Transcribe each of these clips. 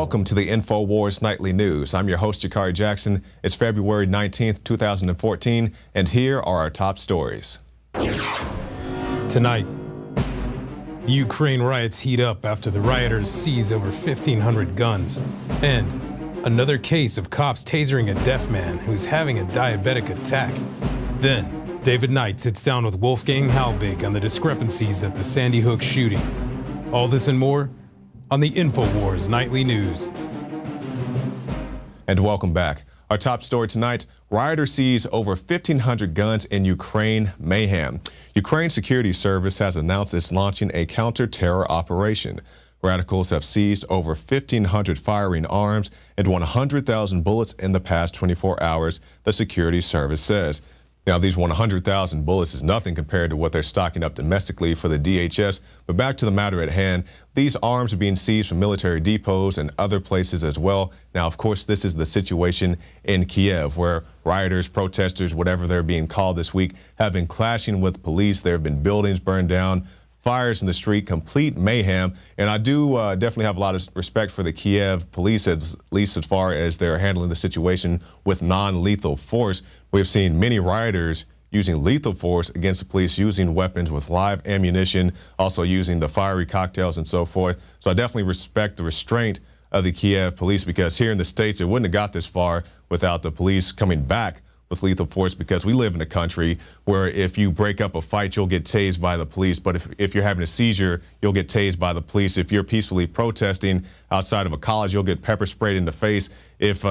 Welcome to the INFOWARS Nightly News. I'm your host, Jakari Jackson. It's February 19th, 2014, and here are our top stories. Tonight, Ukraine riots heat up after the rioters seize over 1,500 guns. And another case of cops tasering a deaf man who's having a diabetic attack. Then, David Knight sits down with Wolfgang Halbig on the discrepancies at the Sandy Hook shooting. All this and more on the INFOWARS Nightly News. And welcome back. Our top story tonight, rioters seize over 1,500 guns in Ukraine mayhem. Ukraine Security Service has announced it's launching a counter-terror operation. Radicals have seized over 1,500 firing arms and 100,000 bullets in the past 24 hours, the security service says. Now, these 100,000 bullets is nothing compared to what they're stocking up domestically for the DHS. But back to the matter at hand, these arms are being seized from military depots and other places as well. Now, of course, this is the situation in Kiev, where rioters, protesters, whatever they're being called this week, have been clashing with police. There have been buildings burned down, fires in the street, complete mayhem. And I do definitely have a lot of respect for the Kiev police, at least as far as they're handling the situation with non-lethal force. We've seen many rioters using lethal force against the police, using weapons with live ammunition, also using the fiery cocktails and so forth. So I definitely respect the restraint of the Kiev police, because here in the States, it wouldn't have got this far without the police coming back with lethal force, because we live in a country where if you break up a fight, you'll get tased by the police. But if you're having a seizure, you'll get tased by the police. If you're peacefully protesting outside of a college, you'll get pepper sprayed in the face. If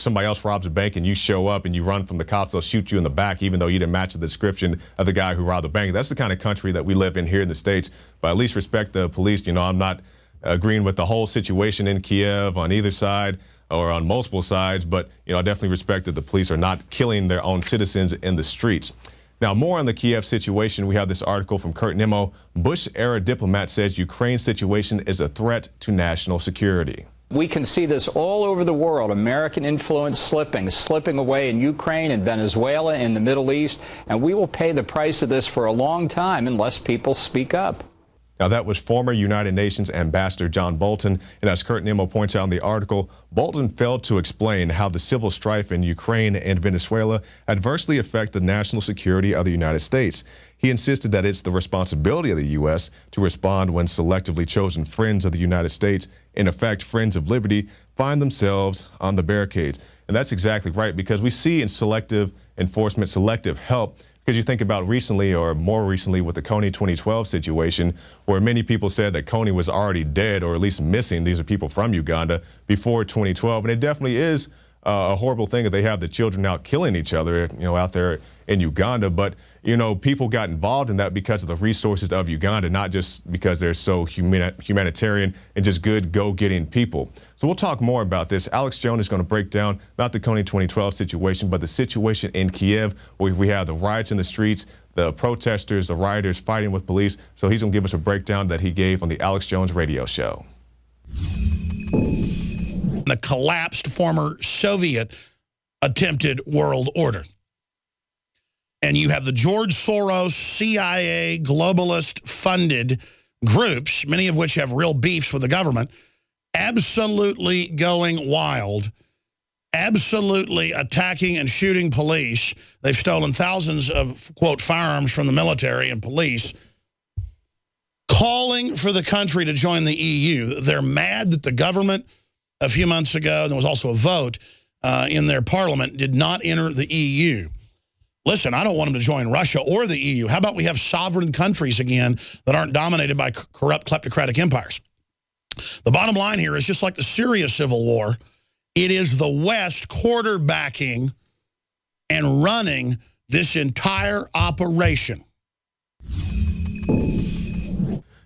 somebody else robs a bank and you show up and you run from the cops, they'll shoot you in the back, even though you didn't match the description of the guy who robbed the bank. That's the kind of country that we live in here in the States. But at least respect the police. You know, I'm not agreeing with the whole situation in Kiev on either side, or on multiple sides, but I definitely respect that the police are not killing their own citizens in the streets. Now, more on the Kiev situation, we have this article from Kurt Nimmo. Bush-era diplomat says Ukraine's situation is a threat to national security. We can see this all over the world, American influence slipping away in Ukraine and Venezuela, in the Middle East, and we will pay the price of this for a long time unless people speak up. Now, that was former United Nations Ambassador John Bolton, and as Kurt Nimmo points out in the article, Bolton failed to explain how the civil strife in Ukraine and Venezuela adversely affect the national security of the United States. He insisted that it's the responsibility of the U.S. to respond when selectively chosen friends of the United States, in effect friends of liberty, find themselves on the barricades. And that's exactly right, because we see in selective enforcement, selective help, because you think about recently, or more recently, with the Kony 2012 situation, where many people said that Kony was already dead, or at least missing. These are people from Uganda before 2012. And it definitely is a horrible thing that they have the children out killing each other, out there in Uganda. But, people got involved in that because of the resources of Uganda, not just because they're so humanitarian and just good go-getting people. So we'll talk more about this. Alex Jones is going to break down not the Kony 2012 situation, but the situation in Kiev, where we have the riots in the streets, the protesters, the rioters fighting with police. So he's going to give us a breakdown that he gave on the Alex Jones radio show. The collapsed former Soviet attempted world order. And you have the George Soros, CIA, globalist-funded groups, many of which have real beefs with the government, absolutely going wild, absolutely attacking and shooting police. They've stolen thousands of, quote, firearms from the military and police, calling for the country to join the EU. They're mad that the government a few months ago, there was also a vote in their parliament, did not enter the EU. Listen, I don't want them to join Russia or the EU. How about we have sovereign countries again that aren't dominated by corrupt kleptocratic empires? The bottom line here is, just like the Syria civil war, it is the West quarterbacking and running this entire operation.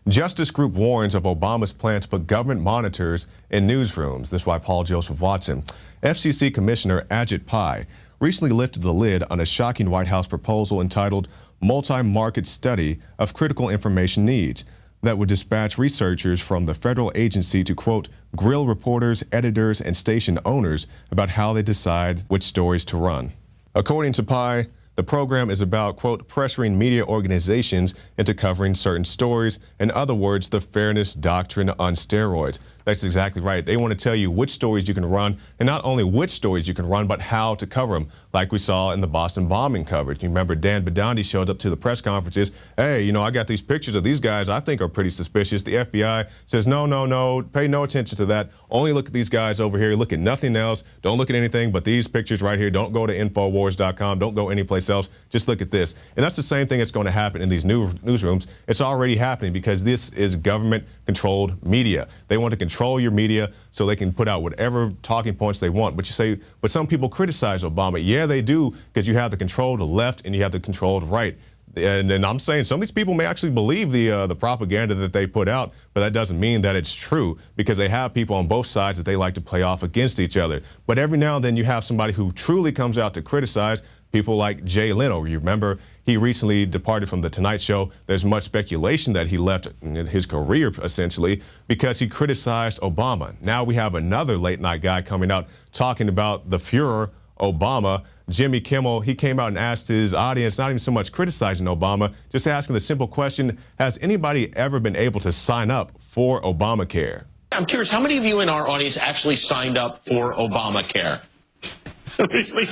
Justice Group warns of Obama's plan to put government monitors in newsrooms. This is why Paul Joseph Watson. FCC Commissioner Ajit Pai recently lifted the lid on a shocking White House proposal entitled Multi-Market Study of Critical Information Needs that would dispatch researchers from the federal agency to, quote, grill reporters, editors, and station owners about how they decide which stories to run. According to Pai, the program is about, quote, pressuring media organizations into covering certain stories. In other words, the fairness doctrine on steroids. That's exactly right. They want to tell you which stories you can run, and not only which stories you can run, but how to cover them, like we saw in the Boston bombing coverage. You remember Dan Bidandi showed up to the press conferences. Hey, you know, I got these pictures of these guys I think are pretty suspicious. The FBI says, no, pay no attention to that. Only look at these guys over here. Look at nothing else. Don't look at anything but these pictures right here. Don't go to INFOWARS.com. Don't go anyplace else. Just look at this. And that's the same thing that's going to happen in these newsrooms. It's already happening because this is government-controlled media. They want to control your media so they can put out whatever talking points they want. But you say, but some people criticize Obama. Yeah, they do, because you have the controlled left and you have the controlled right. And I'm saying some of these people may actually believe the propaganda that they put out, but that doesn't mean that it's true, because they have people on both sides that they like to play off against each other. But every now and then you have somebody who truly comes out to criticize people like Jay Leno. You remember he recently departed from The Tonight Show. There's much speculation that he left his career, essentially, because he criticized Obama. Now we have another late night guy coming out talking about the Fuhrer, Obama. Jimmy Kimmel, he came out and asked his audience, not even so much criticizing Obama, just asking the simple question, has anybody ever been able to sign up for Obamacare? I'm curious, how many of you in our audience actually signed up for Obamacare? Really?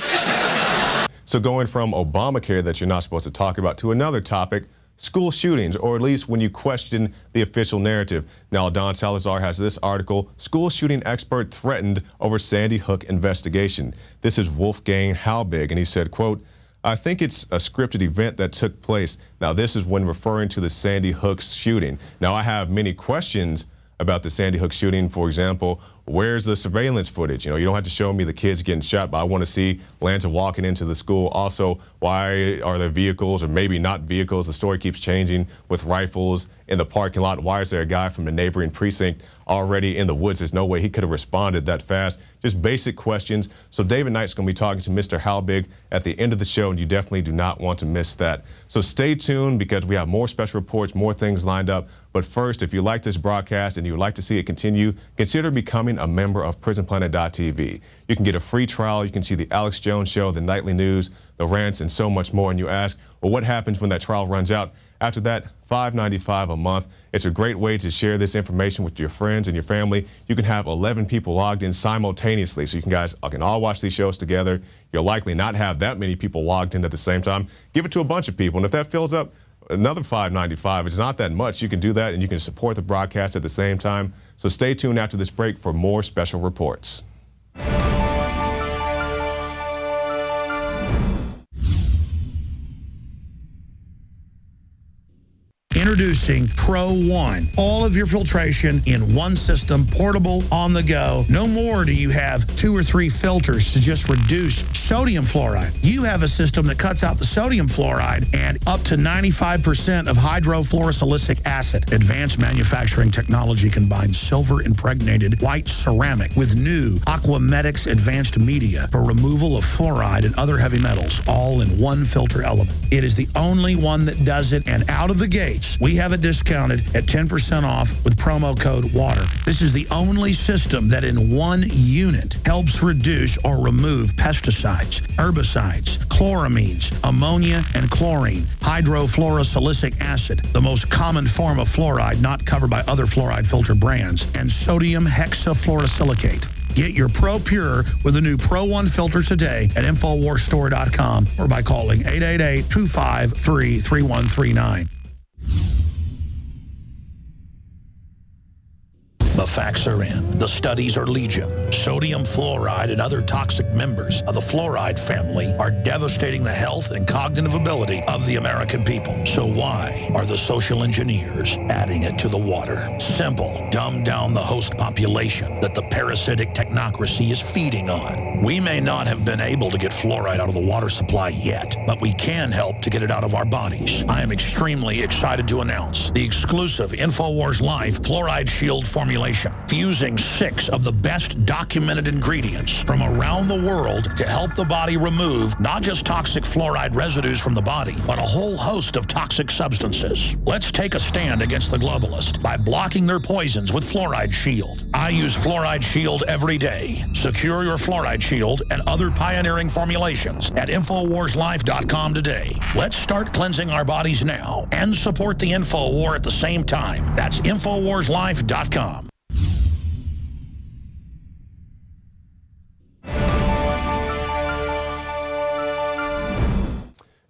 So going from Obamacare that you're not supposed to talk about to another topic, school shootings, or at least when you question the official narrative. Now, Don Salazar has this article, School Shooting Expert Threatened Over Sandy Hook Investigation. This is Wolfgang Halbig, and he said, quote, I think it's a scripted event that took place. Now, this is when referring to the Sandy Hook shooting. Now, I have many questions about the Sandy Hook shooting. For example, where's the surveillance footage? You know, you don't have to show me the kids getting shot, but I want to see Lanza walking into the school. Also, why are there vehicles or maybe not vehicles? The story keeps changing with rifles in the parking lot. Why is there a guy from the neighboring precinct already in the woods? There's no way he could have responded that fast. Just basic questions. So David Knight's going to be talking to Mr. Halbig at the end of the show, and you definitely do not want to miss that. So stay tuned, because we have more special reports, more things lined up. But first, if you like this broadcast and you would like to see it continue, consider becoming a member of PrisonPlanet.tv. You can get a free trial. You can see the Alex Jones Show, the nightly news, the rants, and so much more. And you ask, well, what happens when that trial runs out? After that, $5.95 a month. It's a great way to share this information with your friends and your family. You can have 11 people logged in simultaneously, so you guys can all watch these shows together. You'll likely not have that many people logged in at the same time. Give it to a bunch of people, and if that fills up, another $5.95. It's not that much. You can do that, and you can support the broadcast at the same time. So stay tuned after this break for more special reports. Introducing Pro One. All of your filtration in one system, portable, on the go. No more do you have 2 or 3 filters to just reduce sodium fluoride. You have a system that cuts out the sodium fluoride and up to 95% of hydrofluorosilicic acid. Advanced manufacturing technology combines silver-impregnated white ceramic with new Aquamedics advanced media for removal of fluoride and other heavy metals, all in one filter element. It is the only one that does it, and out of the gates, we have it discounted at 10% off with promo code WATER. This is the only system that in one unit helps reduce or remove pesticides, herbicides, chloramines, ammonia, and chlorine, hydrofluorosilicic acid, the most common form of fluoride not covered by other fluoride filter brands, and sodium hexafluorosilicate. Get your Pro Pure with the new Pro One filter today at InfoWarsStore.com or by calling 888-253-3139. The facts are in. The studies are legion. Sodium fluoride and other toxic members of the fluoride family are devastating the health and cognitive ability of the American people. So why are the social engineers adding it to the water? Simple. Dumb down the host population that the parasitic technocracy is feeding on. We may not have been able to get fluoride out of the water supply yet, but we can help to get it out of our bodies. I am extremely excited to announce the exclusive InfoWars Life Fluoride Shield formulation, fusing 6 of the best documented ingredients from around the world to help the body remove not just toxic fluoride residues from the body, but a whole host of toxic substances. Let's take a stand against the globalists by blocking their poisons with Fluoride Shield. I use Fluoride Shield every day. Secure your Fluoride Shield and other pioneering formulations at InfoWarsLife.com today. Let's start cleansing our bodies now and support the InfoWar at the same time. That's InfoWarsLife.com.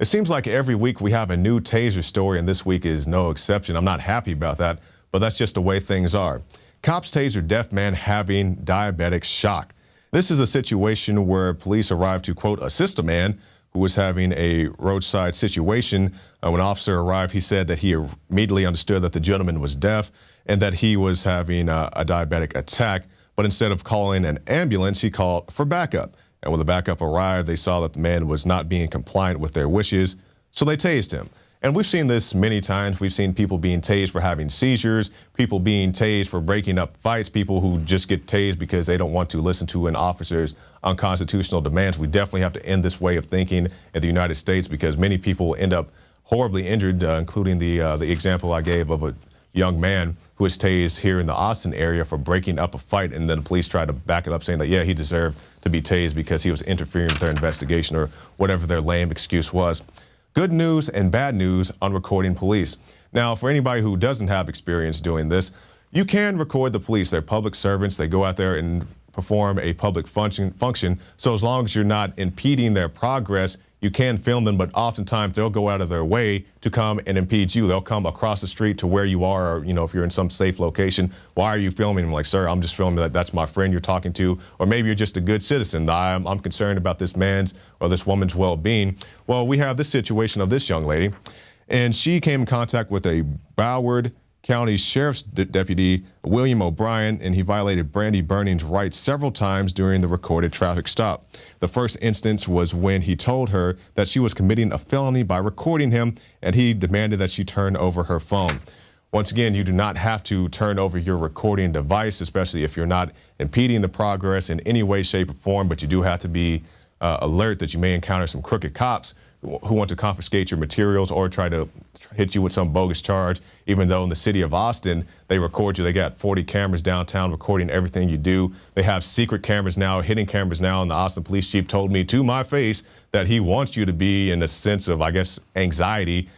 It seems like every week we have a new taser story, and this week is no exception. I'm not happy about that, but that's just the way things are. Cops taser deaf man having diabetic shock. This is a situation where police arrived to, quote, assist a man who was having a roadside situation. When an officer arrived, he said that he immediately understood that the gentleman was deaf and that he was having a diabetic attack. But instead of calling an ambulance, he called for backup. And when the backup arrived, they saw that the man was not being compliant with their wishes, so they tased him. And we've seen this many times. We've seen people being tased for having seizures, people being tased for breaking up fights, people who just get tased because they don't want to listen to an officer's unconstitutional demands. We definitely have to end this way of thinking in the United States because many people end up horribly injured, including the example I gave of a young man who was tased here in the Austin area for breaking up a fight, and then the police tried to back it up saying that, yeah, he deserved to be tased because he was interfering with their investigation or whatever their lame excuse was. Good news and bad news on recording police. Now, for anybody who doesn't have experience doing this, you can record the police. They're public servants. They go out there and perform a public function. So as long as you're not impeding their progress, you can film them, but oftentimes they'll go out of their way to come and impede you. They'll come across the street to where you are, or, if you're in some safe location. Why are you filming? I'm like, sir, I'm just filming that's my friend you're talking to, or maybe you're just a good citizen. I'm concerned about this man's or this woman's well-being. Well, we have this situation of this young lady, and she came in contact with a Broward County Sheriff's Deputy, William O'Brien, and he violated Brandy Burning's rights several times during the recorded traffic stop. The first instance was when he told her that she was committing a felony by recording him, and he demanded that she turn over her phone. Once again, you do not have to turn over your recording device, especially if you're not impeding the progress in any way, shape, or form, but you do have to be alert that you may encounter some crooked cops who want to confiscate your materials or try to hit you with some bogus charge, even though in the city of Austin, they record you. They got 40 cameras downtown recording everything you do. They have secret cameras now, hidden cameras now, and the Austin police chief told me to my face that he wants you to be in a sense of, I guess, anxiety,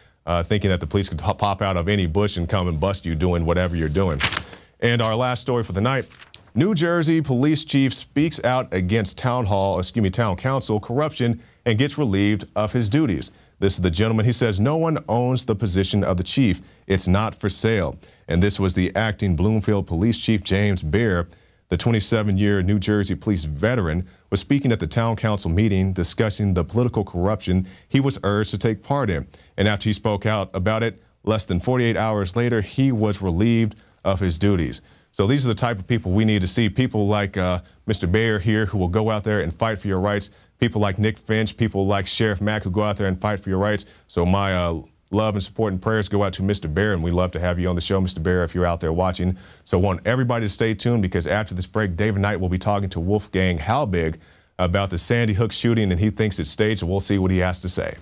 thinking that the police could pop out of any bush and come and bust you doing whatever you're doing. And our last story for the night, New Jersey police chief speaks out against town council corruption and gets relieved of his duties. This is the gentleman. He says no one owns the position of the chief. It's not for sale. And this was the acting Bloomfield Police Chief James Bear. The 27-year New Jersey police veteran was speaking at the town council meeting discussing the political corruption he was urged to take part in. And after he spoke out about it, less than 48 hours later, he was relieved of his duties. So these are the type of people we need to see. People like Mr. Bear here who will go out there and fight for your rights. People like Nick Finch, people like Sheriff Mack who go out there and fight for your rights. So my love and support and prayers go out to Mr. Bear, and we'd love to have you on the show, Mr. Bear, if you're out there watching. So I want everybody to stay tuned because after this break, David Knight will be talking to Wolfgang Halbig about the Sandy Hook shooting, and he thinks it's staged, and we'll see what he has to say.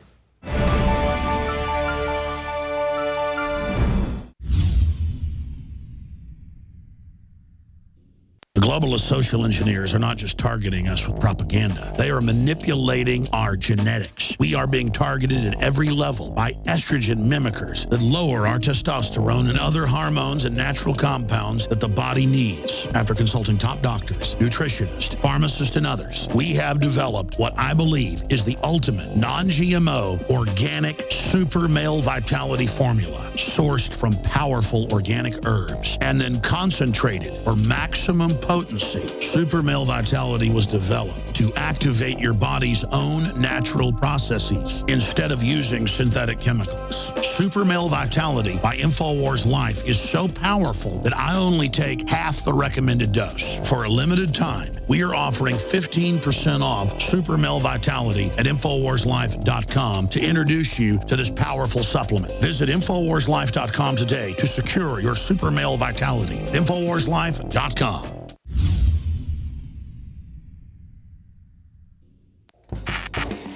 The globalist social engineers are not just targeting us with propaganda. They are manipulating our genetics. We are being targeted at every level by estrogen mimickers that lower our testosterone and other hormones and natural compounds that the body needs. After consulting top doctors, nutritionists, pharmacists, and others, we have developed what I believe is the ultimate non-GMO organic super male vitality formula sourced from powerful organic herbs and then concentrated for maximum potency. Super Male Vitality was developed to activate your body's own natural processes instead of using synthetic chemicals. Super Male Vitality by INFOWARS Life is so powerful that I only take half the recommended dose. For a limited time, we are offering 15% off Super Male Vitality at InfoWarsLife.com to introduce you to this powerful supplement. Visit InfoWarsLife.com today to secure your Super Male Vitality. InfoWarsLife.com.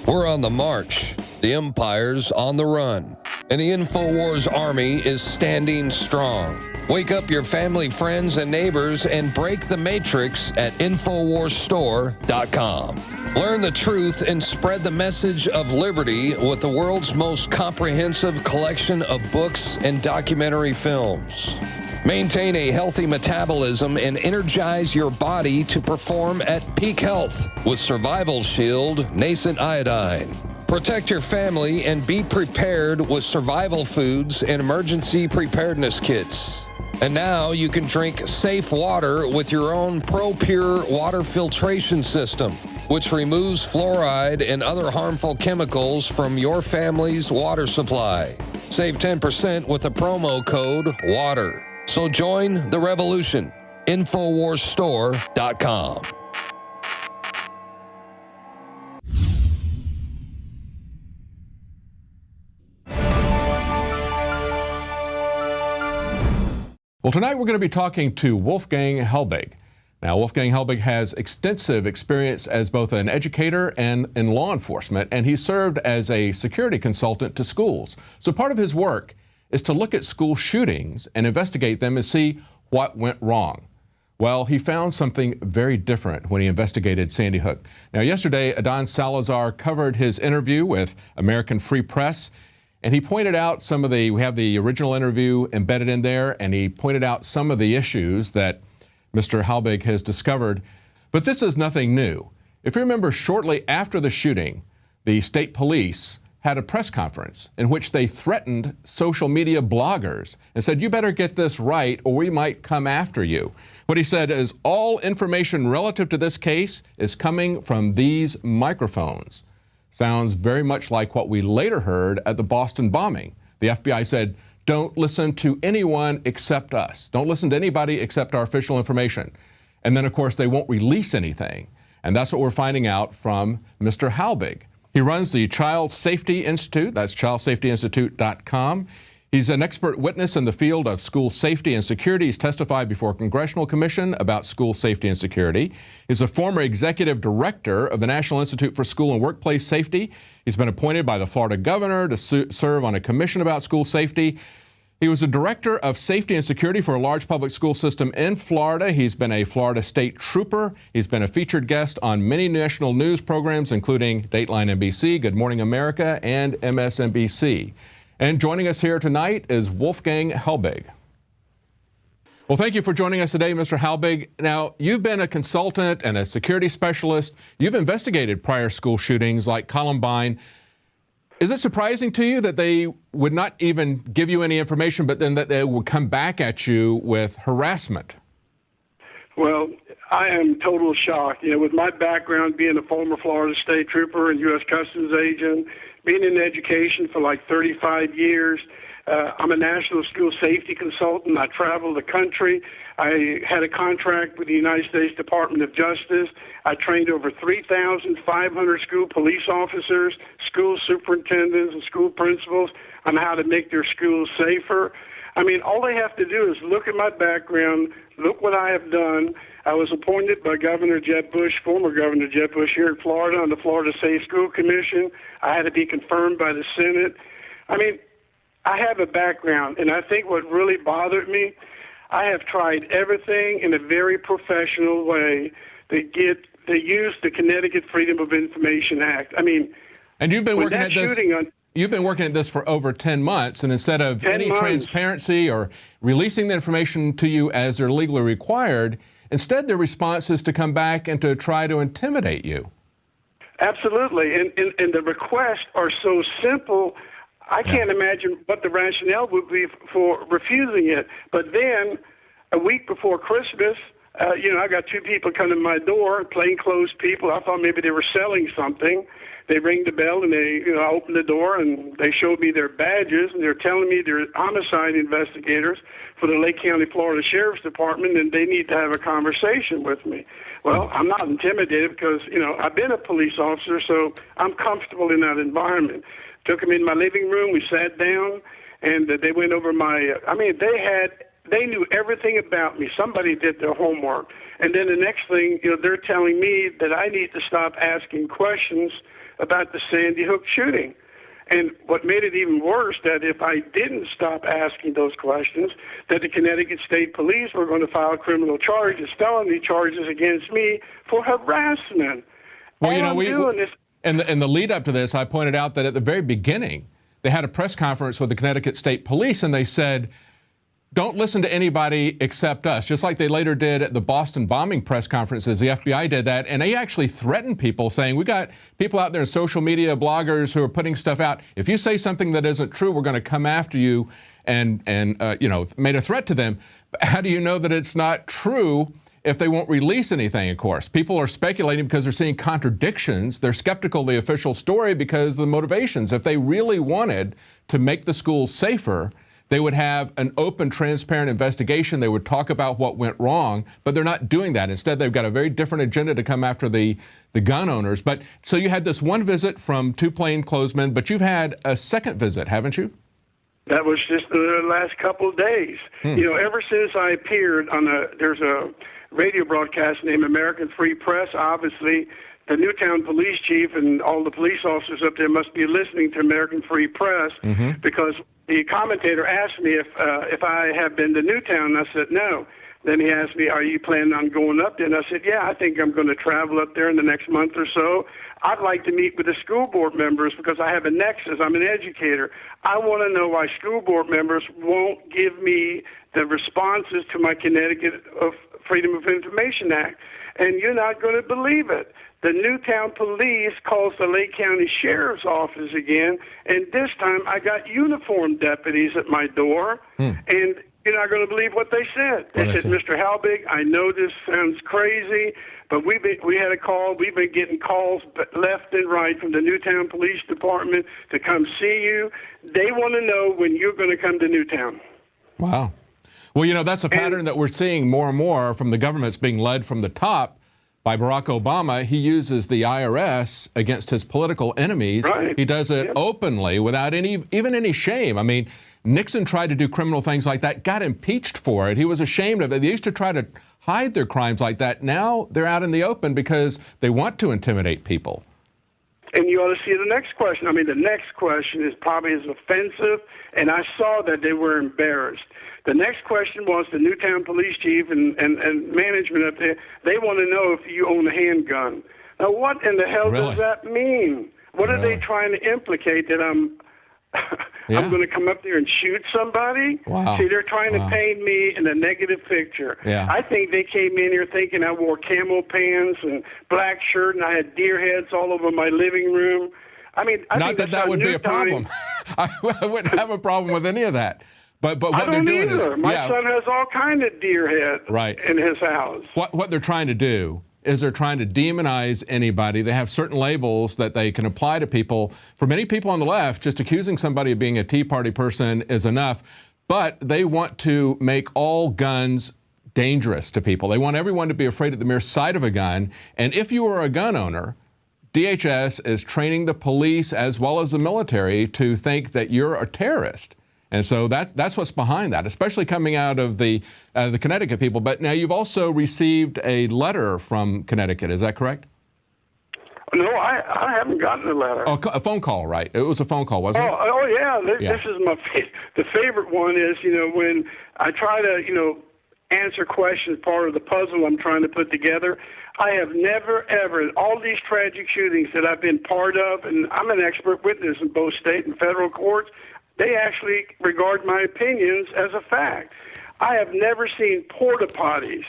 We're on the march. The empire's on the run. And the InfoWars army is standing strong. Wake up your family, friends, and neighbors and break the matrix at InfoWarsStore.com. Learn the truth and spread the message of liberty with the world's most comprehensive collection of books and documentary films. Maintain a healthy metabolism and energize your body to perform at peak health with Survival Shield Nascent Iodine. Protect your family and be prepared with survival foods and emergency preparedness kits. And now you can drink safe water with your own ProPure water filtration system, which removes fluoride and other harmful chemicals from your family's water supply. Save 10% with the promo code WATER. So join the revolution. INFOWARSstore.com. Well, tonight we're going to be talking to Wolfgang Helbig. Now, Wolfgang Helbig has extensive experience as both an educator and in law enforcement, and he served as a security consultant to schools. So part of his work is to look at school shootings and investigate them and see what went wrong. Well, he found something very different when he investigated Sandy Hook. Now, yesterday, Adon Salazar covered his interview with American Free Press, and he pointed out some of we have the original interview embedded in there, and he pointed out some of the issues that Mr. Helbig has discovered. But this is nothing new. If you remember, shortly after the shooting, the state police had a press conference in which they threatened social media bloggers and said, you better get this right or we might come after you. What he said is all information relative to this case is coming from these microphones. Sounds very much like what we later heard at the Boston bombing. The FBI said, don't listen to anyone except us. Don't listen to anybody except our official information. And then, of course, they won't release anything. And that's what we're finding out from Mr. Helbig. He runs the Child Safety Institute. That's childsafetyinstitute.com. He's an expert witness in the field of school safety and security. He's testified before a congressional commission about school safety and security. He's a former executive director of the National Institute for School and Workplace Safety. He's been appointed by the Florida governor to serve on a commission about school safety. He was a director of safety and security for a large public school system in Florida. He's been a Florida state trooper. He's been a featured guest on many national news programs, including Dateline NBC, Good Morning America, and MSNBC. And joining us here tonight is Wolfgang Helbig. Well, thank you for joining us today, Mr. Helbig. Now, you've been a consultant and a security specialist. You've investigated prior school shootings like Columbine. Is it surprising to you that they would not even give you any information, but then that they would come back at you with harassment? Well, I am total shock. You know, with my background being a former Florida state trooper and U.S. Customs agent, being in education for like 35 years, I'm a national school safety consultant. I travel the country. I had a contract with the United States Department of Justice. I trained over 3,500 school police officers, school superintendents, and school principals on how to make their schools safer. I mean, all they have to do is look at my background, look what I have done. I was appointed by Governor Jeb Bush, former Governor Jeb Bush here in Florida on the Florida Safe School Commission. I had to be confirmed by the Senate. I mean, I have a background, and I think what really bothered me, I have tried everything in a very professional way to use the Connecticut Freedom of Information Act. I mean, and you've been working at this. You've been working at this for over 10 months, and instead of any transparency or releasing the information to you as they're legally required, instead their response is to come back and to try to intimidate you. Absolutely, and the requests are so simple, I can't imagine what the rationale would be for refusing it. But then, a week before Christmas, I got two people coming to my door, plainclothes people. I thought maybe they were selling something. They ring the bell and I open the door and they showed me their badges and they're telling me they're homicide investigators for the Lake County, Florida Sheriff's Department and they need to have a conversation with me. Well, I'm not intimidated because, I've been a police officer, so I'm comfortable in that environment. Took them in my living room, we sat down, and they went over they knew everything about me. Somebody did their homework. And then the next thing, they're telling me that I need to stop asking questions about the Sandy Hook shooting. And what made it even worse, that if I didn't stop asking those questions, that the Connecticut State Police were going to file criminal charges, felony charges against me for harassment. Well, and the lead up to this, I pointed out that at the very beginning, they had a press conference with the Connecticut State Police, and they said, don't listen to anybody except us, just like they later did at the Boston bombing press conferences. The FBI did that, and they actually threatened people, saying, we got people out there in social media, bloggers who are putting stuff out. If you say something that isn't true, we're going to come after you, and you know, made a threat to them. How do you know that it's not true if they won't release anything, of course? People are speculating because they're seeing contradictions. They're skeptical of the official story because of the motivations. If they really wanted to make the schools safer, they would have an open, transparent investigation. They would talk about what went wrong, but they're not doing that. Instead, they've got a very different agenda to come after the gun owners. But so you had this one visit from two plainclothesmen, but you've had a second visit, haven't you? That was just the last couple of days. You know, ever since I appeared on there's a radio broadcast named American Free Press, obviously the Newtown police chief and all the police officers up there must be listening to American Free Press, because the commentator asked me if I have been to Newtown, and I said no. Then he asked me, are you planning on going up there? And I said, yeah, I think I'm going to travel up there in the next month or so. I'd like to meet with the school board members because I have a nexus. I'm an educator. I want to know why school board members won't give me the responses to my Connecticut Freedom of Information Act. And you're not going to believe it. The Newtown police calls the Lake County Sheriff's Office again, and this time I got uniformed deputies at my door, and you're not going to believe what they said. They said, Mr. Halbig, I know this sounds crazy, but we had a call. We've been getting calls left and right from the Newtown Police Department to come see you. They want to know when you're going to come to Newtown. Wow. Well, you know, that's a pattern that we're seeing more and more from the governments being led from the top by Barack Obama. He uses the IRS against his political enemies. Right. He does it openly without even any shame. I mean, Nixon tried to do criminal things like that, got impeached for it. He was ashamed of it. They used to try to hide their crimes like that. Now they're out in the open because they want to intimidate people. And you ought to see the next question. I mean, the next question is probably as offensive, and I saw that they were embarrassed. The next question was the Newtown police chief and management up there. They want to know if you own a handgun. Now, what in the hell does that mean? What are they trying to implicate, that I'm going to come up there and shoot somebody? Wow. See, they're trying to paint me in a negative picture. I think they came in here thinking I wore camel pants and black shirt, and I had deer heads all over my living room. I mean, not that that would be a problem. I wouldn't have a problem with any of that. But what they're doing is, my son has all kind of deer head in his house. What they're trying to do is they're trying to demonize anybody. They have certain labels that they can apply to people. For many people on the left, just accusing somebody of being a Tea Party person is enough. But they want to make all guns dangerous to people. They want everyone to be afraid at the mere sight of a gun. And if you are a gun owner, DHS is training the police as well as the military to think that you're a terrorist. And so that's what's behind that, especially coming out of the Connecticut people. But now you've also received a letter from Connecticut. Is that correct? No, I haven't gotten a letter. Oh, a phone call, right? It was a phone call, wasn't it? Oh yeah. This is the favorite one is, you know, when I try to, you know, answer questions, part of the puzzle I'm trying to put together. I have never, ever, in all these tragic shootings that I've been part of, and I'm an expert witness in both state and federal courts, they actually regard my opinions as a fact. I have never seen porta potties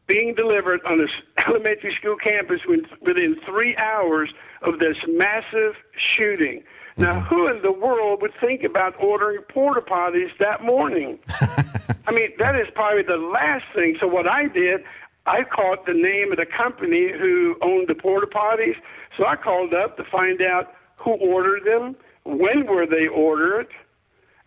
being delivered on an elementary school campus within 3 hours of this massive shooting. Now, who in the world would think about ordering porta potties that morning? I mean, that is probably the last thing. So what I did, I caught the name of the company who owned the porta potties. So I called up to find out who ordered them, when were they ordered,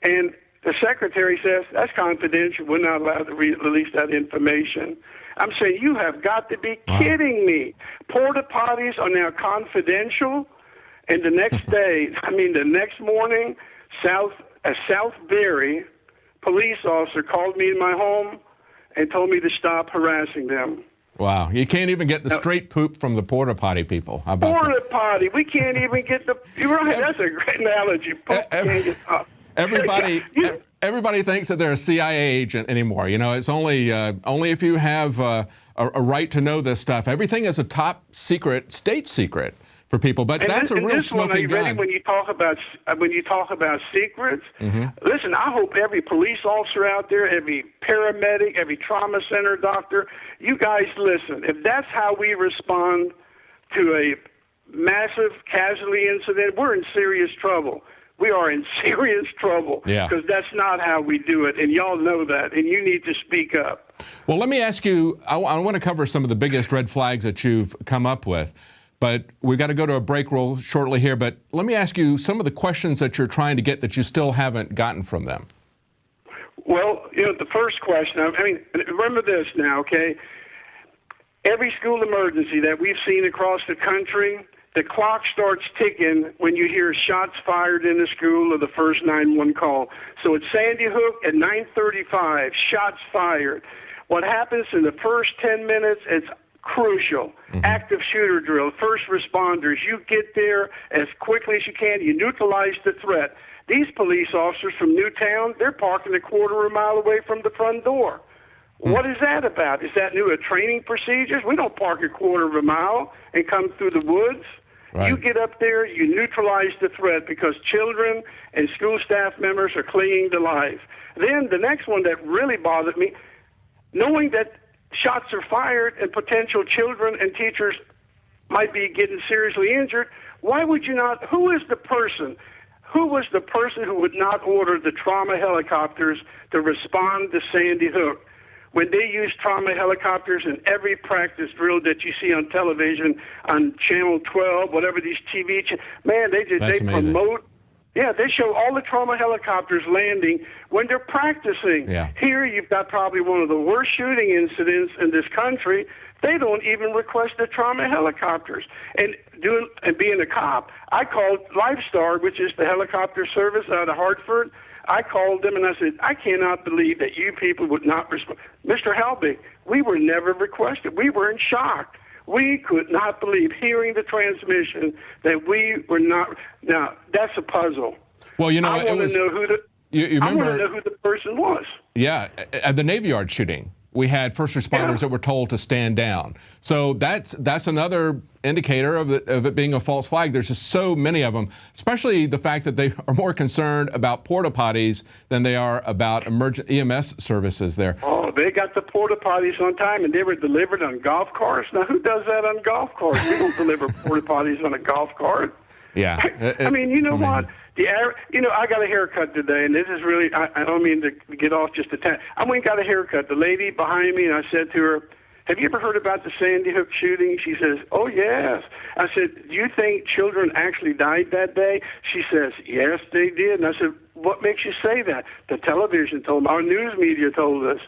and the secretary says, that's confidential. We're not allowed to release that information. I'm saying, you have got to be kidding me. Porta potties are now confidential, and the next day, the next morning, a Southbury police officer called me in my home and told me to stop harassing them. Wow, you can't even get the straight poop from the porta potty people. How about porta potty? We can't even get the. You're right. That's a great analogy. Everybody thinks that they're a CIA agent anymore. You know, it's only if you have a right to know this stuff. Everything is a top secret, state secret. for people. But And that's this, a real this one, are smoking you ready gun. when you talk about secrets? Listen, I hope every police officer out there, every paramedic, every trauma center doctor, you guys listen. If that's how we respond to a massive casualty incident, we're in serious trouble. We are in serious trouble because that's not how we do it, and y'all know that, and you need to speak up. Well, let me ask you, I want to cover some of the biggest red flags that you've come up with, but we've got to go to a break real shortly here, but let me ask you some of the questions that you're trying to get that you still haven't gotten from them. Well, the first question, I mean, remember this now, okay? Every school emergency that we've seen across the country, the clock starts ticking when you hear shots fired in the school or the first 911 call. So at Sandy Hook at 9:35, shots fired. What happens in the first 10 minutes, it's crucial. Active shooter drill, first responders, you get there as quickly as you can, you neutralize the threat. These police officers from Newtown, they're parking a quarter of a mile away from the front door. What is that about? Is that new training procedures? We don't park a quarter of a mile and come through the woods. Right. You get up there, you neutralize the threat because children and school staff members are clinging to life. Then the next one that really bothered me, knowing that shots are fired and potential children and teachers might be getting seriously injured, why would you not? Who was the person who would not order the trauma helicopters to respond to Sandy Hook? When they use trauma helicopters in every practice drill that you see on television, on Channel 12, whatever these TV man, they promote. Yeah, they show all the trauma helicopters landing when they're practicing. Yeah. Here you've got probably one of the worst shooting incidents in this country. They don't even request the trauma helicopters. And being a cop, I called Lifestar, which is the helicopter service out of Hartford. I called them and I said, I cannot believe that you people would not respond. Mr. Helbig, we were never requested. We were in shock. We could not believe hearing the transmission that we were not. Now, that's a puzzle. Well, you know, I want to know who the person was. Yeah, at the Navy Yard shooting, we had first responders that were told to stand down. So that's another indicator of it being a false flag. There's just so many of them, especially the fact that they are more concerned about porta potties than they are about emergent EMS services there. Oh, they got the porta potties on time, and they were delivered on golf carts. Now, who does that on golf carts? We don't deliver porta potties on a golf cart. Yeah. I mean, you know what? I got a haircut today, and this is really, I don't mean to get off just a tad. I went and got a haircut. The lady behind me, and I said to her, have you ever heard about the Sandy Hook shooting? She says, oh, yes. I said, do you think children actually died that day? She says, yes, they did. And I said, what makes you say that? The television told me. Our news media told us.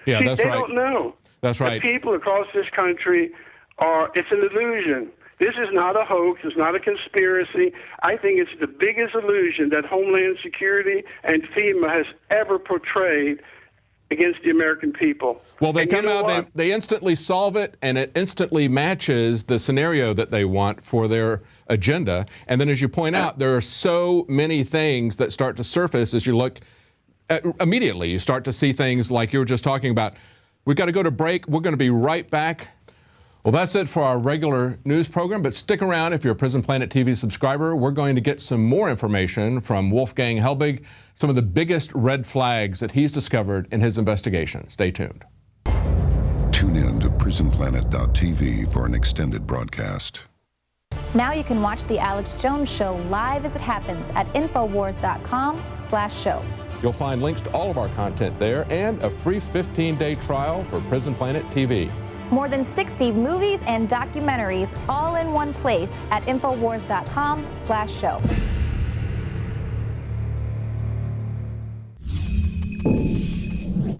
Yeah, See, that's they right. don't know. That's right. The people across this country it's an illusion. This is not a hoax. It's not a conspiracy. I think it's the biggest illusion that Homeland Security and FEMA has ever portrayed against the American people. Well, they come out, they instantly solve it, and it instantly matches the scenario that they want for their agenda. And then, as you point out, there are so many things that start to surface as you look immediately. You start to see things like you were just talking about. We've got to go to break. We're going to be right back. Well, that's it for our regular news program, but stick around if you're a Prison Planet TV subscriber. We're going to get some more information from Wolfgang Helbig, some of the biggest red flags that he's discovered in his investigation. Stay tuned. Tune in to prisonplanet.tv for an extended broadcast. Now you can watch The Alex Jones Show live as it happens at infowars.com/show. You'll find links to all of our content there and a free 15-day trial for Prison Planet TV. More than 60 movies and documentaries all in one place at infowars.com/show.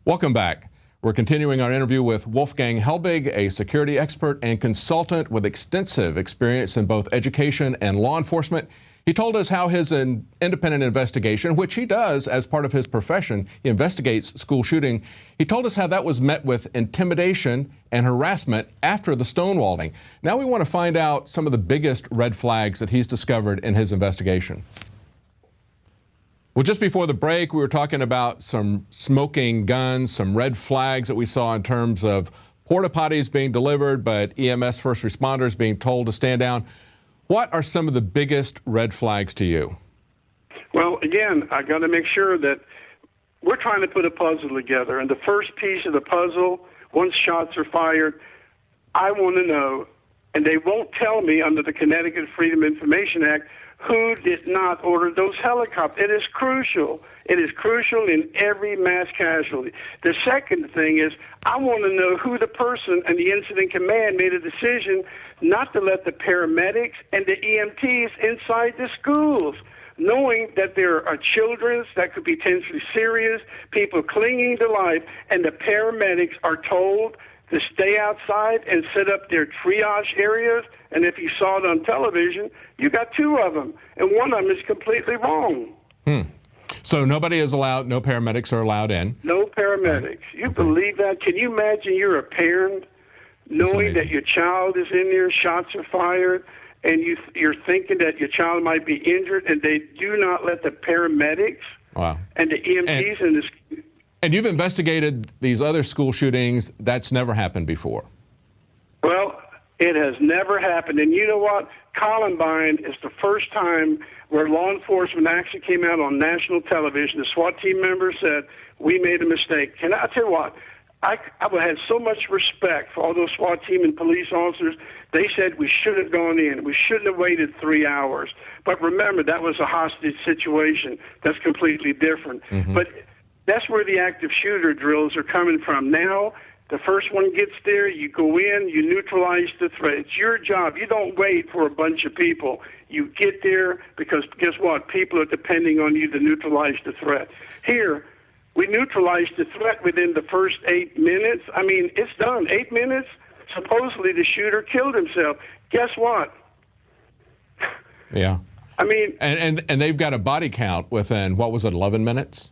Welcome back. We're continuing our interview with Wolfgang Helbig, a security expert and consultant with extensive experience in both education and law enforcement. He told us how his independent investigation, which he does as part of his profession, he investigates school shooting. He told us how that was met with intimidation and harassment after the stonewalling. Now we want to find out some of the biggest red flags that he's discovered in his investigation. Well, just before the break, we were talking about some smoking guns, some red flags that we saw in terms of porta potties being delivered, but EMS first responders being told to stand down. What are some of the biggest red flags to you? Well, again, I got to make sure that we're trying to put a puzzle together, and the first piece of the puzzle, once shots are fired, I want to know, and they won't tell me under the Connecticut Freedom Information Act, who did not order those helicopters. It is crucial. It is crucial in every mass casualty. The second thing is I want to know who the person and the incident command made a decision not to let the paramedics and the EMTs inside the schools, knowing that there are children that could be potentially serious, people clinging to life, and the paramedics are told to stay outside and set up their triage areas. And if you saw it on television, you got two of them, and one of them is completely wrong. So nobody is allowed, no paramedics are allowed in? No paramedics. You believe that? Can you imagine you're a parent knowing that your child is in there, shots are fired, and you're thinking that your child might be injured, and they do not let the paramedics and the EMTs And you've investigated these other school shootings. That's never happened before. Well, it has never happened. And you know what? Columbine is the first time where law enforcement actually came out on national television. The SWAT team members said, we made a mistake. And I tell you what, I had so much respect for all those SWAT team and police officers. They said we should have gone in. We shouldn't have waited 3 hours. But remember, that was a hostage situation. That's completely different. But that's where the active shooter drills are coming from. Now, the first one gets there, you go in, you neutralize the threat. It's your job. You don't wait for a bunch of people. You get there because guess what? People are depending on you to neutralize the threat. Here, we neutralized the threat within the first 8 minutes. I mean, it's done. 8 minutes, supposedly the shooter killed himself. Guess what? Yeah. I mean... And they've got a body count within, what was it, 11 minutes?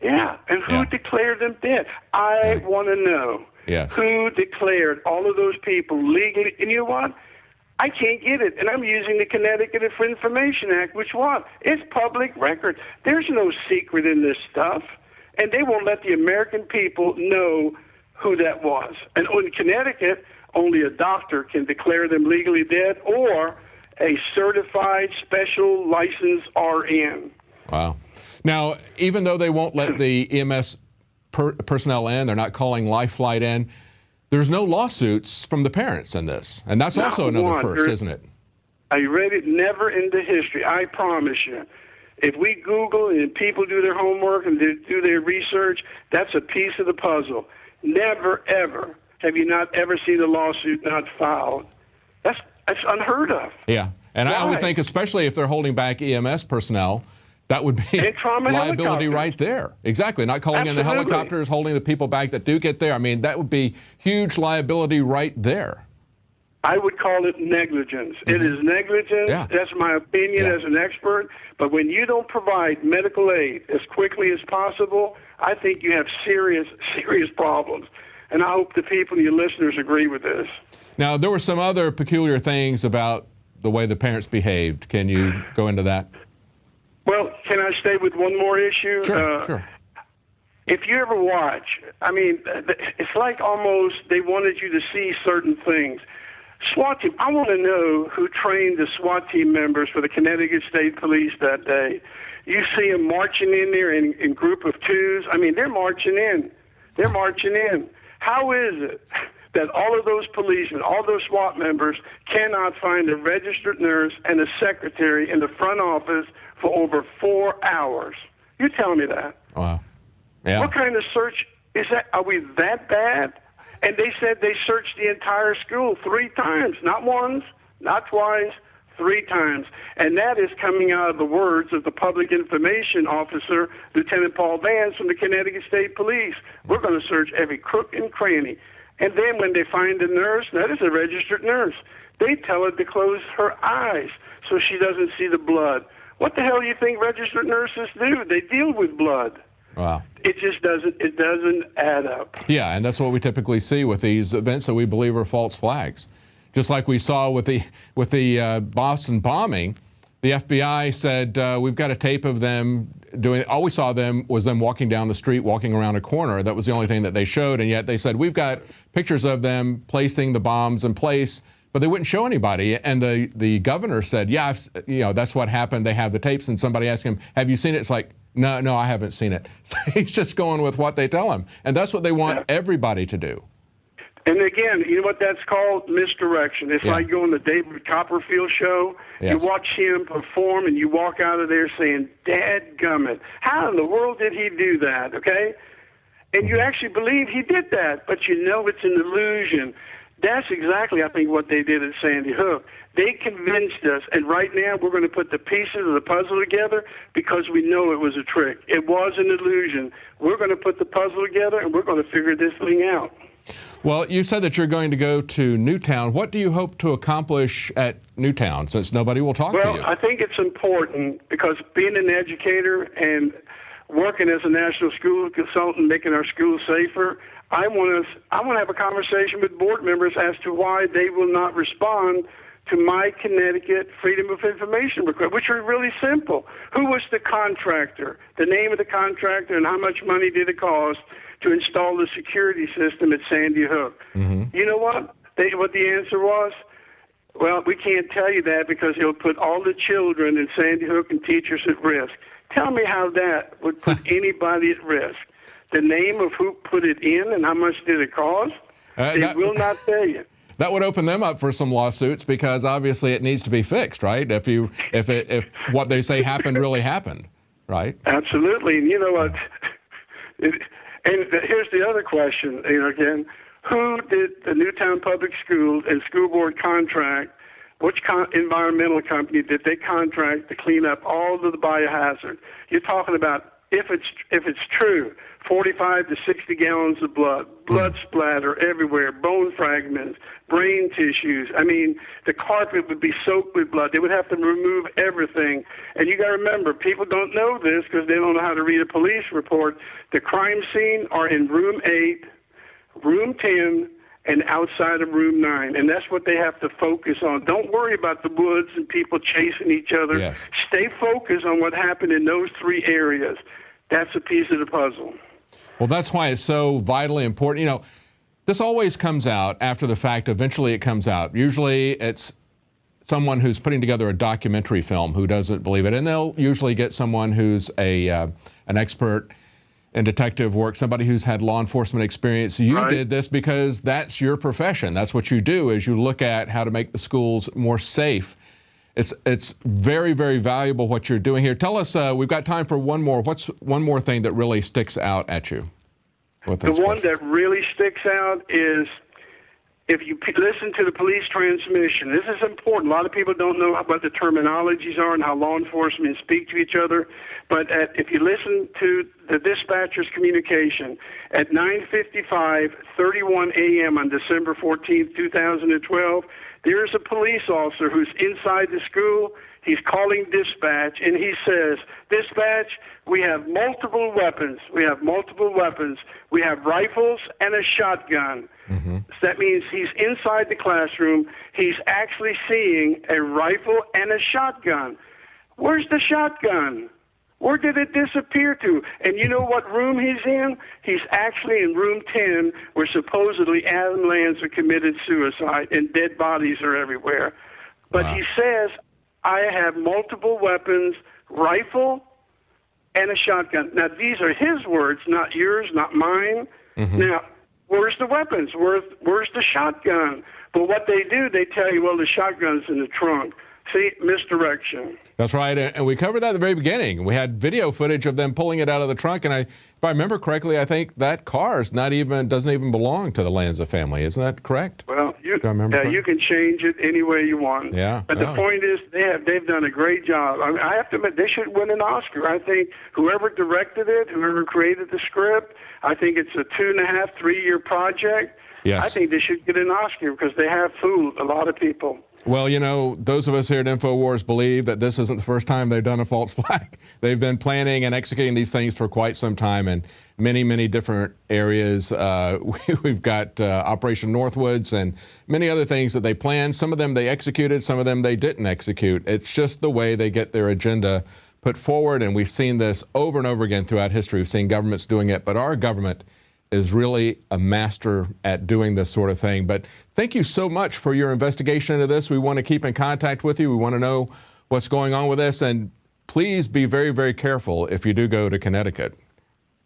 Yeah, and who declared them dead? I want to know who declared all of those people legally. And you know what? I can't get it. And I'm using the Connecticut Information Act, which what? It's public record. There's no secret in this stuff. And they won't let the American people know who that was. And in Connecticut, only a doctor can declare them legally dead or a certified special license RN. Wow. Now, even though they won't let the EMS personnel in, they're not calling Life Flight in, there's no lawsuits from the parents in this. And that's also another first, isn't it? Are you ready? Never in the history, I promise you. If we Google and people do their homework and do their research, that's a piece of the puzzle. Never, ever have you not ever seen a lawsuit not filed. That's unheard of. Yeah. And I would think, especially if they're holding back EMS personnel, that would be liability right there. Exactly. Not calling in the helicopters, holding the people back that do get there. I mean, that would be huge liability right there. I would call it negligence. It is negligence. Yeah. That's my opinion as an expert. But when you don't provide medical aid as quickly as possible, I think you have serious, serious problems. And I hope the people, your listeners, agree with this. Now, there were some other peculiar things about the way the parents behaved. Can you go into that? Well, can I stay with one more issue? Sure. If you ever watch, I mean, it's like almost they wanted you to see certain things. SWAT team, I want to know who trained the SWAT team members for the Connecticut State Police that day. You see them marching in there in group of twos. I mean, they're marching in. They're marching in. How is it that all of those policemen, all those SWAT members cannot find a registered nurse and a secretary in the front office for over 4 hours? You tell me that. Wow. Yeah. What kind of search is that? Are we that bad? And they said they searched the entire school 3 times, not once, not twice, 3 times. And that is coming out of the words of the public information officer, Lieutenant Paul Vance from the Connecticut State Police. We're going to search every crook and cranny. And then when they find a nurse, that is a registered nurse, they tell her to close her eyes so she doesn't see the blood. What the hell do you think registered nurses do? They deal with blood. Wow. It just doesn't add up. Yeah, and that's what we typically see with these events that we believe are false flags. Just like we saw with the Boston bombing, the FBI said, we've got a tape of them doing, all we saw them was them walking down the street, walking around a corner. That was the only thing that they showed, and yet they said, we've got pictures of them placing the bombs in place but they wouldn't show anybody. And the governor said, yeah, that's what happened. They have the tapes. And somebody asked him, have you seen it? It's like, no, I haven't seen it. So he's just going with what they tell him. And that's what they want everybody to do. And again, you know what that's called? Misdirection. It's like going to the David Copperfield show. Yes. You watch him perform and you walk out of there saying, dadgummit, how in the world did he do that, okay? And you actually believe he did that, but you know it's an illusion. That's exactly, I think, what they did at Sandy Hook. They convinced us, and right now we're going to put the pieces of the puzzle together because we know it was a trick. It was an illusion. We're going to put the puzzle together, and we're going to figure this thing out. Well, you said that you're going to go to Newtown. What do you hope to accomplish at Newtown, since nobody will talk to you? Well, I think it's important because being an educator and working as a national school consultant, making our schools safer, I want to have a conversation with board members as to why they will not respond to my Connecticut Freedom of Information request, which are really simple. Who was the contractor, the name of the contractor, and how much money did it cost to install the security system at Sandy Hook? Mm-hmm. You know what? What the answer was? Well, we can't tell you that because it'll put all the children in Sandy Hook and teachers at risk. Tell me how that would put anybody at risk. The name of who put it in and how much did it cost? They will not tell you. That would open them up for some lawsuits because obviously it needs to be fixed, right? If what they say happened really happened, right? Absolutely. And you know what? And here's the other question. Again, who did the Newtown Public Schools and school board contract? Which environmental company did they contract to clean up all of the biohazard? You're talking about if it's true. 45 to 60 gallons of blood splatter everywhere, bone fragments, brain tissues. I mean, the carpet would be soaked with blood. They would have to remove everything. And you got to remember, people don't know this because they don't know how to read a police report. The crime scene are in room 8, room 10, and outside of room 9. And that's what they have to focus on. Don't worry about the woods and people chasing each other. Yes. Stay focused on what happened in those 3 areas. That's a piece of the puzzle. Well, that's why it's so vitally important. You know, this always comes out after the fact. Eventually it comes out. Usually it's someone who's putting together a documentary film who doesn't believe it. And they'll usually get someone who's an expert in detective work, somebody who's had law enforcement experience. You did this because that's your profession. That's what you do, is you look at how to make the schools more safe. It's very, very valuable what you're doing here. Tell us, we've got time for one more. What's one more thing that really sticks out at you? The one that really sticks out is if you listen to the police transmission. This is important. A lot of people don't know what the terminologies are and how law enforcement speak to each other. But if you listen to the dispatcher's communication at 9:55, 31 a.m. on December 14th, 2012, there's a police officer who's inside the school. He's calling dispatch, and he says, "Dispatch, we have multiple weapons. We have multiple weapons. We have rifles and a shotgun." Mm-hmm. So that means he's inside the classroom. He's actually seeing a rifle and a shotgun. Where's the shotgun? Where did it disappear to? And you know what room he's in? He's actually in room 10, where supposedly Adam Lanza committed suicide and dead bodies are everywhere. But he says, "I have multiple weapons, rifle, and a shotgun." Now, these are his words, not yours, not mine. Mm-hmm. Now, where's the weapons? Where's the shotgun? But what they do, they tell you, well, the shotgun's in the trunk. See, misdirection. That's right, and we covered that at the very beginning. We had video footage of them pulling it out of the trunk, and if I remember correctly, I think that car doesn't even belong to the Lanza family. Isn't that correct? Well, you can change it any way you want. Yeah. But the point is, they've done a great job. I mean, I have to admit, they should win an Oscar. I think whoever directed it, whoever created the script, I think it's a 2.5, 3-year project. Yes. I think they should get an Oscar because they have fooled a lot of people. Well, you know, those of us here at InfoWars believe that this isn't the first time they've done a false flag. They've been planning and executing these things for quite some time in many, many different areas. We've got Operation Northwoods and many other things that they planned. Some of them they executed, some of them they didn't execute. It's just the way they get their agenda put forward, and we've seen this over and over again throughout history. We've seen governments doing it, but our government is really a master at doing this sort of thing. But thank you so much for your investigation into this. We want to keep in contact with you. We want to know what's going on with this. And please be very, very careful if you do go to Connecticut.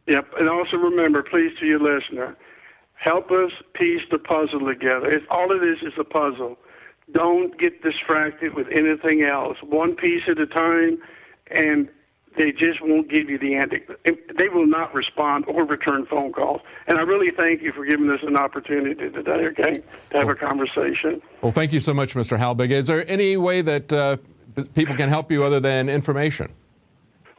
Yep. And also remember, please, to your listener, help us piece the puzzle together. All it is a puzzle. Don't get distracted with anything else. One piece at a time, and they just won't give you the answer. They will not respond or return phone calls. And I really thank you for giving us an opportunity today, okay, to have a conversation. Well, thank you so much, Mr. Halbig. Is there any way that people can help you other than information?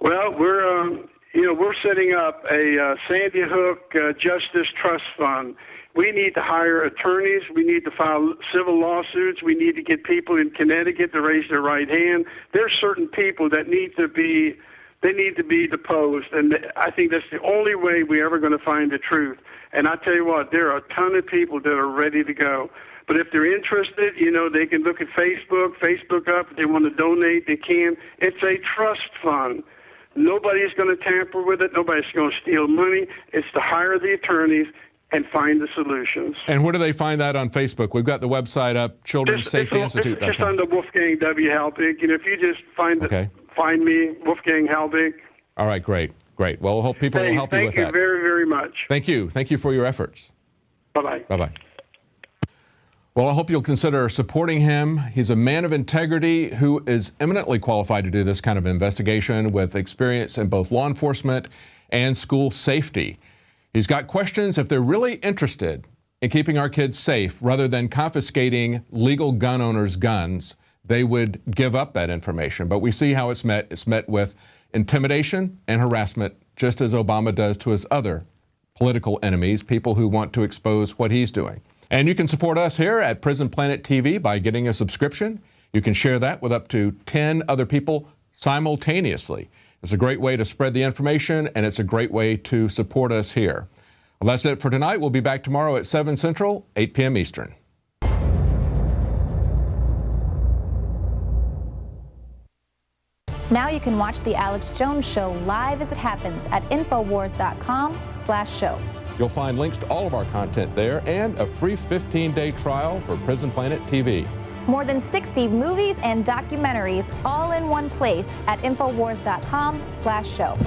Well, we're setting up a Sandy Hook Justice Trust Fund. We need to hire attorneys. We need to file civil lawsuits. We need to get people in Connecticut to raise their right hand. There's certain people that need to be deposed, and I think that's the only way we're ever going to find the truth. And I tell you what, there are a ton of people that are ready to go. But if they're interested, they can look at Facebook up. If they want to donate, they can. It's a trust fund. Nobody's going to tamper with it. Nobody's going to steal money. It's to hire the attorneys and find the solutions. And where do they find that on Facebook? We've got the website up, Children's Safety Institute. It's just under Wolfgang W. Halbig. If you just find me, Wolfgang Halbig. All right, great. Well, I hope people will help you with that. Thank you very, very much. Thank you. Thank you for your efforts. Bye-bye. Bye-bye. Well, I hope you'll consider supporting him. He's a man of integrity who is eminently qualified to do this kind of investigation with experience in both law enforcement and school safety. He's got questions if they're really interested in keeping our kids safe rather than confiscating legal gun owners' guns. They would give up that information. But we see how it's met. It's met with intimidation and harassment, just as Obama does to his other political enemies, people who want to expose what he's doing. And you can support us here at Prison Planet TV by getting a subscription. You can share that with up to 10 other people simultaneously. It's a great way to spread the information, and it's a great way to support us here. Well, that's it for tonight. We'll be back tomorrow at 7 Central, 8 p.m. Eastern. Now you can watch The Alex Jones Show live as it happens at INFOWARS.com/show. You'll find links to all of our content there and a free 15-day trial for Prison Planet TV. More than 60 movies and documentaries all in one place at INFOWARS.com/show.